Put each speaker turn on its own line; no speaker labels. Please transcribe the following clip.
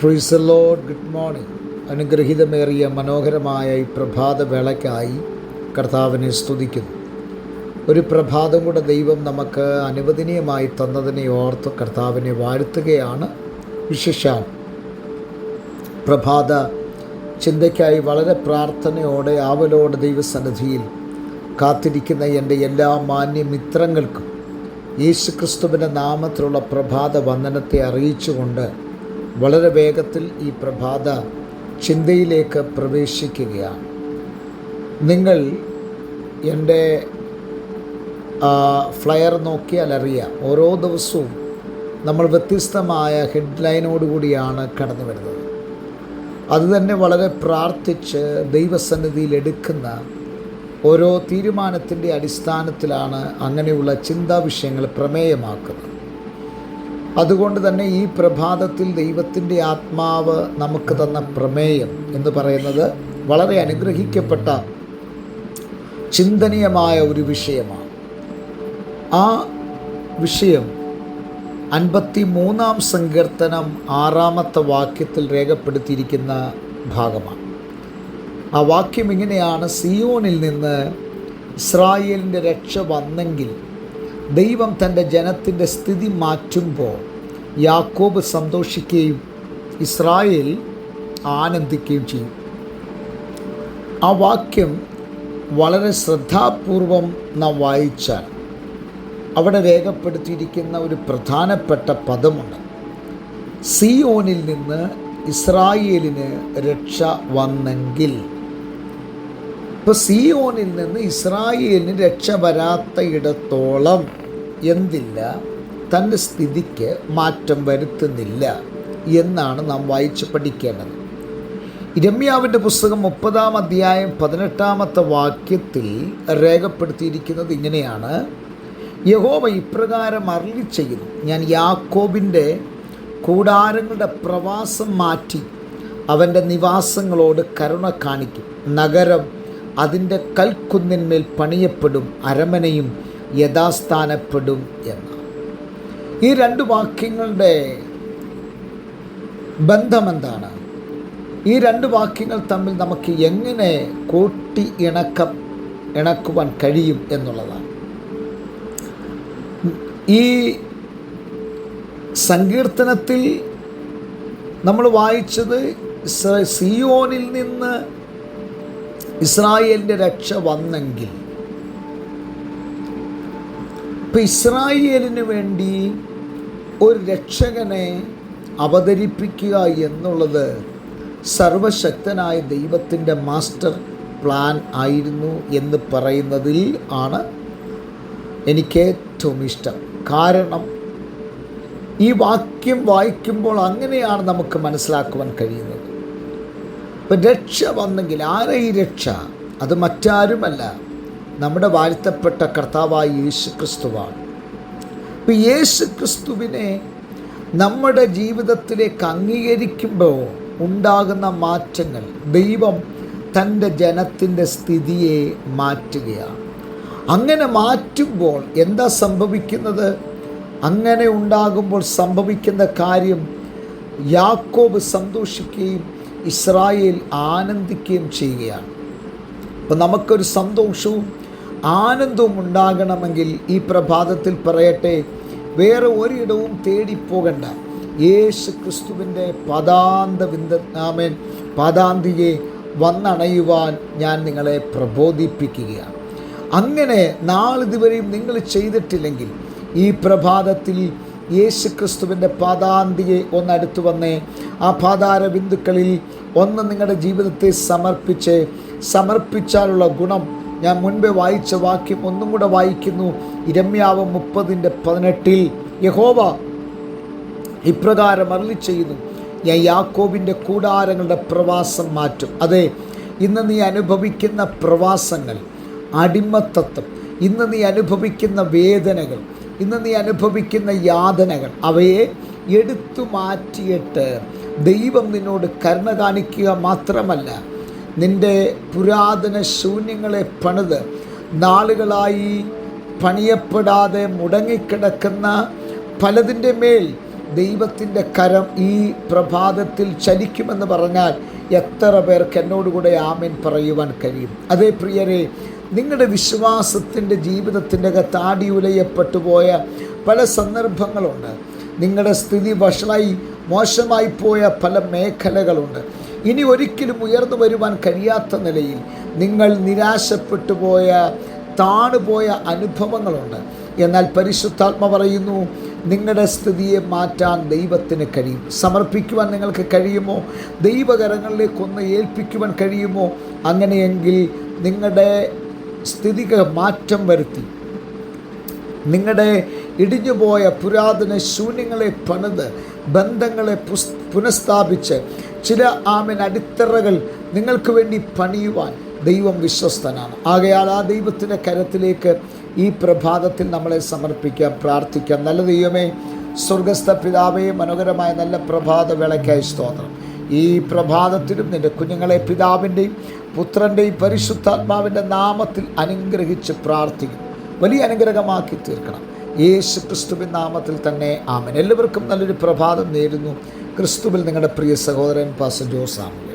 Price the Lord. Good morning. അനുഗ്രഹീതമേറിയ മനോഹരമായ ഈ പ്രഭാത വേളയ്ക്കായി കർത്താവിനെ സ്തുതിക്കുന്നു. ഒരു പ്രഭാതം കൂടെ ദൈവം നമുക്ക് അനുവദനീയമായി തന്നതിനെ ഓർത്ത് കർത്താവിനെ വാഴ്ത്തുകയാണ്. വിശേഷാൽ പ്രഭാത ചിന്തയ്ക്കായി വളരെ പ്രാർത്ഥനയോടെ ആവലോടെ ദൈവസന്നിധിയിൽ കാത്തിരിക്കുന്ന എൻ്റെ എല്ലാ മാന്യമിത്രങ്ങൾക്കും യേശുക്രിസ്തുവിൻ്റെ നാമത്തിലുള്ള പ്രഭാത വന്ദനത്തെ അറിയിച്ചുകൊണ്ട് വളരെ വേഗത്തിൽ ഈ പ്രഭാത ചിന്തയിലേക്ക് പ്രവേശിക്കുകയാണ്. നിങ്ങൾ എൻ്റെ ഫ്ലയർ നോക്കിയാൽ അറിയാം, ഓരോ ദിവസവും നമ്മൾ വ്യത്യസ്തമായ ഹെഡ്ലൈനോടുകൂടിയാണ് കടന്നു വരുന്നത്. അതുതന്നെ വളരെ പ്രാർത്ഥിച്ച് ദൈവസന്നിധിയിൽ എടുക്കുന്ന ഓരോ തീരുമാനത്തിൻ്റെ അടിസ്ഥാനത്തിലാണ് അങ്ങനെയുള്ള ചിന്താ വിഷയങ്ങൾ പ്രമേയമാക്കുന്നത്. അതുകൊണ്ട് തന്നെ ഈ പ്രഭാതത്തിൽ ദൈവത്തിൻ്റെ ആത്മാവ് നമുക്ക് തന്ന പ്രമേയം എന്ന് പറയുന്നത് വളരെ അനുഗ്രഹിക്കപ്പെട്ട ചിന്തനീയമായ ഒരു വിഷയമാണ്. ആ വിഷയം 53-ാം സങ്കീർത്തനം 6-ാമത്തെ വാക്യത്തിൽ രേഖപ്പെടുത്തിയിരിക്കുന്ന ഭാഗമാണ്. ആ വാക്യം ഇങ്ങനെയാണ്: സിയോനിൽ നിന്ന് ഇസ്രായേലിൻ്റെ രക്ഷ വന്നെങ്കിൽ ദൈവം തൻ്റെ ജനത്തിൻ്റെ സ്ഥിതി മാറ്റുമ്പോൾ യാക്കോബ് സന്തോഷിക്കുകയും ഇസ്രായേൽ ആനന്ദിക്കുകയും ചെയ്യും. ആ വാക്യം വളരെ ശ്രദ്ധാപൂർവം നാം വായിച്ചാൽ അവിടെ രേഖപ്പെടുത്തിയിരിക്കുന്ന ഒരു പ്രധാനപ്പെട്ട പദമുണ്ട്: സിയോനിൽ നിന്ന് ഇസ്രായേലിന് രക്ഷ വന്നെങ്കിൽ. ഇപ്പോൾ സിയോനിൽ നിന്ന് ഇസ്രായേലിന് രക്ഷ വരാത്ത ഇടത്തോളം എന്തില്ല, തൻ്റെ സ്ഥിതിക്ക് മാറ്റം വരുത്തുന്നില്ല എന്നാണ് നാം വായിച്ച് പഠിക്കേണ്ടത്. ഇരമ്യാവിൻ്റെ പുസ്തകം 30-ാം അധ്യായം 18-ാമത്തെ വാക്യത്തിൽ രേഖപ്പെടുത്തിയിരിക്കുന്നത് ഇങ്ങനെയാണ്: യഹോവ ഇപ്രകാരം അരുളി ചെയ്യുന്നു, ഞാൻ യാക്കോബിൻ്റെ കൂടാരങ്ങളുടെ പ്രവാസം മാറ്റി അവൻ്റെ നിവാസങ്ങളോട് കരുണ കാണിക്കും. നഗരം അതിൻ്റെ കൽക്കുന്നിന്മേൽ പണിയപ്പെടും, അരമനയും യഥാസ്ഥാനപ്പെടും എന്ന്. ഈ രണ്ട് വാക്യങ്ങളുടെ ബന്ധമെന്താണ്? ഈ രണ്ട് വാക്യങ്ങൾ തമ്മിൽ നമുക്ക് എങ്ങനെ കൂട്ടി ഇണക്കുവാൻ കഴിയും എന്നുള്ളതാണ്. ഈ സങ്കീർത്തനത്തിൽ നമ്മൾ വായിച്ചത് സിയോനിൽ നിന്ന് ഇസ്രായേലിൻ്റെ രക്ഷ വന്നെങ്കിൽ. ഇപ്പം ഇസ്രായേലിന് വേണ്ടി ഒരു രക്ഷകനെ അവതരിപ്പിക്കുക എന്നുള്ളത് സർവശക്തനായ ദൈവത്തിൻ്റെ മാസ്റ്റർ പ്ലാൻ ആയിരുന്നു എന്ന് പറയുന്നതിൽ ആണ് എനിക്ക് ഏറ്റവും ഇഷ്ടം. കാരണം ഈ വാക്യം വായിക്കുമ്പോൾ അങ്ങനെയാണ് നമുക്ക് മനസ്സിലാക്കുവാൻ കഴിയുന്നത്. ഇപ്പം രക്ഷ വന്നെങ്കിൽ ആരാ ഈ രക്ഷ? അത് മറ്റാരുമല്ല, നമ്മുടെ വാഴ്ത്തപ്പെട്ട കർത്താവായ യേശു ക്രിസ്തുവാണ്. ഇപ്പം യേശു ക്രിസ്തുവിനെ നമ്മുടെ ജീവിതത്തിലേക്ക് അംഗീകരിക്കുമ്പോൾ ഉണ്ടാകുന്ന മാറ്റങ്ങൾ, ദൈവം തൻ്റെ ജനത്തിൻ്റെ സ്ഥിതിയെ മാറ്റുകയാണ്. അങ്ങനെ മാറ്റുമ്പോൾ എന്താ സംഭവിക്കുന്നത്? അങ്ങനെ ഉണ്ടാകുമ്പോൾ സംഭവിക്കുന്ന കാര്യം, യാക്കോബ് സന്തോഷിക്കുകയും ഇസ്രായേൽ ആനന്ദിക്കുകയും ചെയ്യുകയാണ്. അപ്പം നമുക്കൊരു സന്തോഷവും ആനന്ദവും ഉണ്ടാകണമെങ്കിൽ ഈ പ്രഭാതത്തിൽ പറയട്ടെ, വേറെ ഒരിടവും തേടിപ്പോകണ്ട. യേശു ക്രിസ്തുവിൻ്റെ പാദാന്തിയെ വന്നണയുവാൻ ഞാൻ നിങ്ങളെ പ്രബോധിപ്പിക്കുകയാണ്. അങ്ങനെ നാളിതുവരെയും നിങ്ങൾ ചെയ്തിട്ടില്ലെങ്കിൽ ഈ പ്രഭാതത്തിൽ യേശു ക്രിസ്തുവിൻ്റെ പാദാന്തിയെ ഒന്നടുത്തു വന്നേ. ആ പാതാര ബിന്ദുക്കളിൽ ഒന്ന് നിങ്ങളുടെ ജീവിതത്തെ സമർപ്പിച്ചാലുള്ള ഗുണം ഞാൻ മുൻപേ വായിച്ച വാക്യം ഒന്നും കൂടെ വായിക്കുന്നു. ഇരമ്യാവ് 30:18 യഹോവ ഇപ്രകാരം അരുളി ചെയ്യുന്നു, ഞാൻ യാക്കോബിൻ്റെ കൂടാരങ്ങളുടെ പ്രവാസം മാറ്റും. അതെ, ഇന്ന് നീ അനുഭവിക്കുന്ന പ്രവാസങ്ങൾ, അടിമത്തത്വം, ഇന്ന് നീ അനുഭവിക്കുന്ന വേദനകൾ, ഇന്ന് നീ അനുഭവിക്കുന്ന യാതനകൾ, അവയെ എടുത്തു മാറ്റിയിട്ട് ദൈവം നിന്നോട് കരുണ കാണിക്കുക മാത്രമല്ല, നിൻ്റെ പുരാതന ശൂന്യങ്ങളെ പണിത് നാളുകളായി പണിയപ്പെടാതെ മുടങ്ങിക്കിടക്കുന്ന പലതിൻ്റെ മേൽ ദൈവത്തിൻ്റെ കരം ഈ പ്രഭാതത്തിൽ ചലിക്കുമെന്ന് പറഞ്ഞാൽ എത്ര പേർക്ക് എന്നോടുകൂടെ ആമേൻ പറയുവാൻ കഴിയും? അതേ പ്രിയരെ, നിങ്ങളുടെ വിശ്വാസത്തിൻ്റെ ജീവിതത്തിൻ്റെ അകത്ത് ആടിയുലയപ്പെട്ടു പോയ പല സന്ദർഭങ്ങളുണ്ട്. നിങ്ങളുടെ സ്ഥിതി വഷളായി മോശമായി പോയ പല മേഖലകളുണ്ട്. ഇനി ഒരിക്കലും ഉയർന്നു വരുവാൻ കഴിയാത്ത നിലയിൽ നിങ്ങൾ നിരാശപ്പെട്ടു പോയ, താണുപോയ അനുഭവങ്ങളുണ്ട്. എന്നാൽ പരിശുദ്ധാത്മ പറയുന്നു, നിങ്ങളുടെ സ്ഥിതിയെ മാറ്റാൻ ദൈവത്തിന് കഴിയും. സമർപ്പിക്കുവാൻ നിങ്ങൾക്ക് കഴിയുമോ? ദൈവകരങ്ങളിലേക്കൊന്ന് ഏൽപ്പിക്കുവാൻ കഴിയുമോ? അങ്ങനെയെങ്കിൽ നിങ്ങളുടെ സ്ഥിതിക്ക് മാറ്റം വരുത്തി, നിങ്ങളുടെ ഇടിഞ്ഞുപോയ പുരാതന ശൂന്യങ്ങളെ പണിത്, ബന്ധങ്ങളെ പുനഃസ്ഥാപിച്ച്, ചില അടിത്തറകൾ നിങ്ങൾക്ക് വേണ്ടി പണിയുവാൻ ദൈവം വിശ്വസ്തനാണ്. ആകയാൽ ആ ദൈവത്തിൻ്റെ കരത്തിലേക്ക് ഈ പ്രഭാതത്തിൽ നമ്മളെ സമർപ്പിക്കാം, പ്രാർത്ഥിക്കാം. നല്ല ദൈവമേ, സ്വർഗസ്ഥ പിതാവേ, മനോഹരമായ നല്ല പ്രഭാത വേളയ്ക്കായി സ്തോത്രം. ഈ പ്രഭാതത്തിലും നിൻ്റെ കുഞ്ഞുങ്ങളെ പിതാവിൻ്റെയും പുത്രൻ്റെയും പരിശുദ്ധാത്മാവിൻ്റെ നാമത്തിൽ അനുഗ്രഹിച്ച് പ്രാർത്ഥിക്കുന്നു. വലിയ അനുഗ്രഹമാക്കി തീർക്കണം. യേശു ക്രിസ്തുവിൻ നാമത്തിൽ തന്നെ ആമേൻ. എല്ലാവർക്കും നല്ലൊരു പ്രഭാതം നേരുന്നു. ക്രിസ്തുവിൽ നിങ്ങളുടെ പ്രിയ സഹോദരൻ പാസ്റ്റർ ജോസ് ആമേൻ.